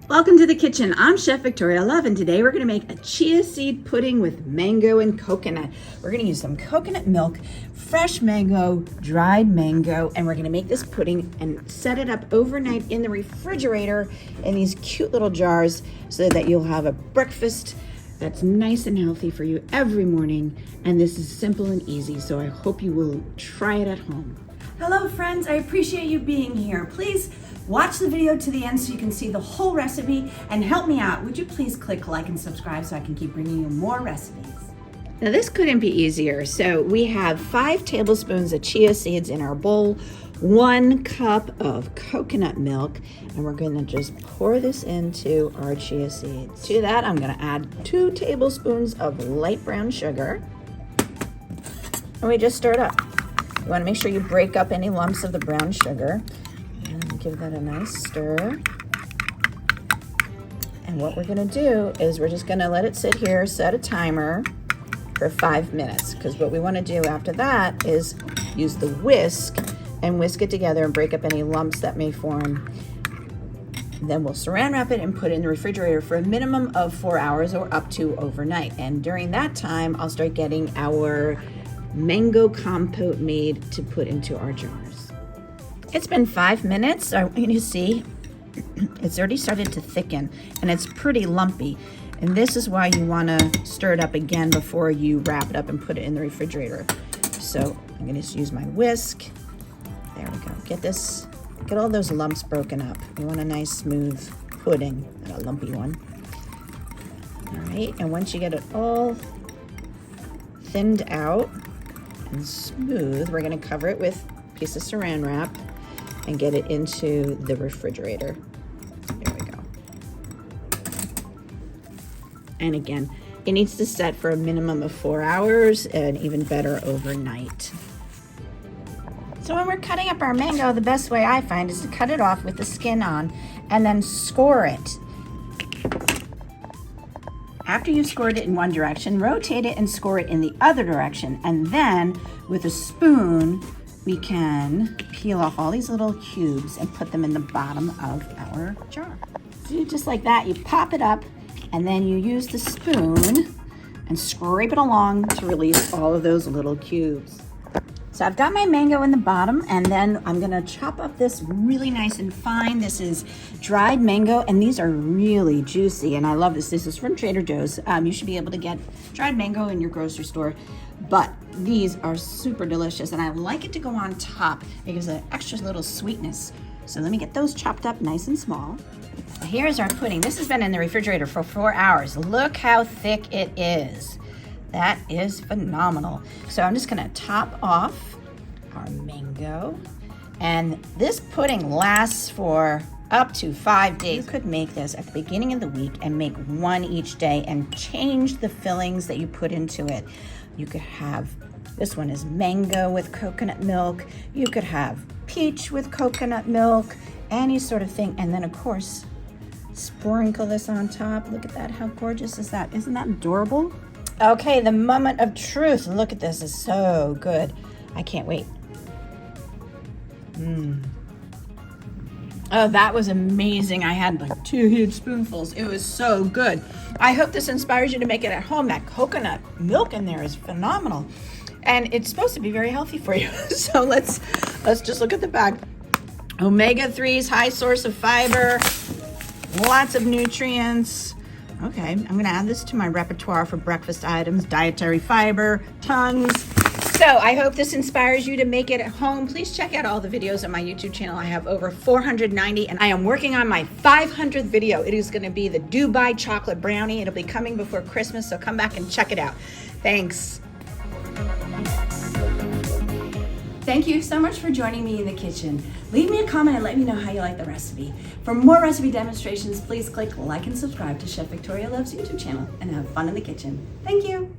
Welcome to the kitchen. I'm Chef Victoria Love, and today we're going to make a chia seed pudding with mango and coconut. We're going to use some coconut milk, fresh mango, dried mango, and we're going to make this pudding and set it up overnight in the refrigerator in these cute little jars so that you'll have a breakfast that's nice and healthy for you every morning. And this is simple and easy, so I hope you will try it at home. Hello friends, I appreciate you being here. Please watch the video to the end so you can see the whole recipe and help me out. Would you please click like and subscribe so I can keep bringing you more recipes? Now this couldn't be easier. So we have 5 tablespoons of chia seeds in our bowl, 1 cup of coconut milk, and we're gonna just pour this into our chia seeds. To that, I'm gonna add 2 tablespoons of light brown sugar, and we just stir it up. You wanna make sure you break up any lumps of the brown sugar, and give that a nice stir. And what we're gonna do is we're just gonna let it sit here, set a timer for 5 minutes, because what we wanna do after that is use the whisk and whisk it together and break up any lumps that may form. Then we'll saran wrap it and put it in the refrigerator for a minimum of 4 hours or up to overnight. And during that time, I'll start getting our mango compote made to put into our jars. It's been 5 minutes. I want you to see it's already started to thicken and it's pretty lumpy. And this is why you want to stir it up again before you wrap it up and put it in the refrigerator. So I'm going to just use my whisk. There we go. Get all those lumps broken up. You want a nice smooth pudding, not a lumpy one. All right, and once you get it all thinned out and smooth, we're going to cover it with a piece of saran wrap and get it into the refrigerator. There we go. And again, it needs to set for a minimum of 4 hours and even better overnight. So when we're cutting up our mango, the best way I find is to cut it off with the skin on and then score it. After you've scored it in one direction, rotate it and score it in the other direction. And then with a spoon, we can peel off all these little cubes and put them in the bottom of our jar. So just like that, you pop it up and then you use the spoon and scrape it along to release all of those little cubes. So I've got my mango in the bottom, and then I'm gonna chop up this really nice and fine. This is dried mango, and these are really juicy, and I love this. This is from Trader Joe's. You should be able to get dried mango in your grocery store, but these are super delicious, and I like it to go on top. It gives an extra little sweetness. So let me get those chopped up nice and small. Here's our pudding. This has been in the refrigerator for 4 hours. Look how thick it is. That is phenomenal. So I'm just gonna top off our mango. And this pudding lasts for up to 5 days. You could make this at the beginning of the week and make one each day and change the fillings that you put into it. You could have, this one is mango with coconut milk. You could have peach with coconut milk, any sort of thing. And then of course, sprinkle this on top. Look at that, how gorgeous is that? Isn't that adorable? Okay, the moment of truth. Look at this, it's so good. I can't wait. Oh, that was amazing. I had like 2 huge spoonfuls. It was so good. I hope this inspires you to make it at home. That coconut milk in there is phenomenal. And it's supposed to be very healthy for you. So let's just look at the back. Omega-3s, high source of fiber, lots of nutrients. Okay, I'm gonna add this to my repertoire for breakfast items, dietary fiber, tons. So I hope this inspires you to make it at home. Please check out all the videos on my YouTube channel. I have over 490, and I am working on my 500th video. It is gonna be the Dubai chocolate brownie. It'll be coming before Christmas, so come back and check it out. Thanks. Thank you so much for joining me in the kitchen. Leave me a comment and let me know how you like the recipe. For more recipe demonstrations, please click like and subscribe to Chef Victoria Love's YouTube channel and have fun in the kitchen. Thank you.